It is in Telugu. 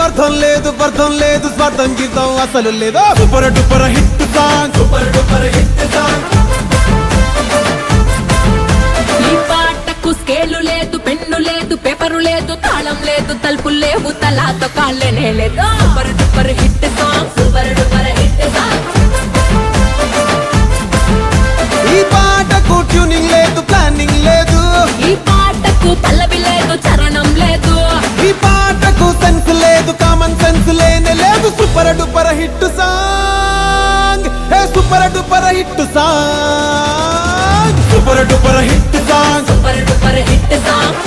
అర్థం లేదు అర్థం లేదు స్వార్థం గీతం అసలు లేదు super duper hit song super duper hit song ఈ పాటకు స్కేలు లేదు పెన్ను లేదు పేపరు లేదు తాళం లేదు తలుపులు లేవు తలాతో కాళ్ళనే లేదు super duper hit song super duper hit song ఈ పాటకు ట్యూనింగ్ లేదు ప్లానింగ్ లేదు ఈ పాటకు పల్లవి లేదు చరణం లేదు ఈ పాటకు సెన్స్ లేదు కామన్ సెన్స్ లేనే లేదు super duper hit song hey super duper hit song super duper hit song super duper hit song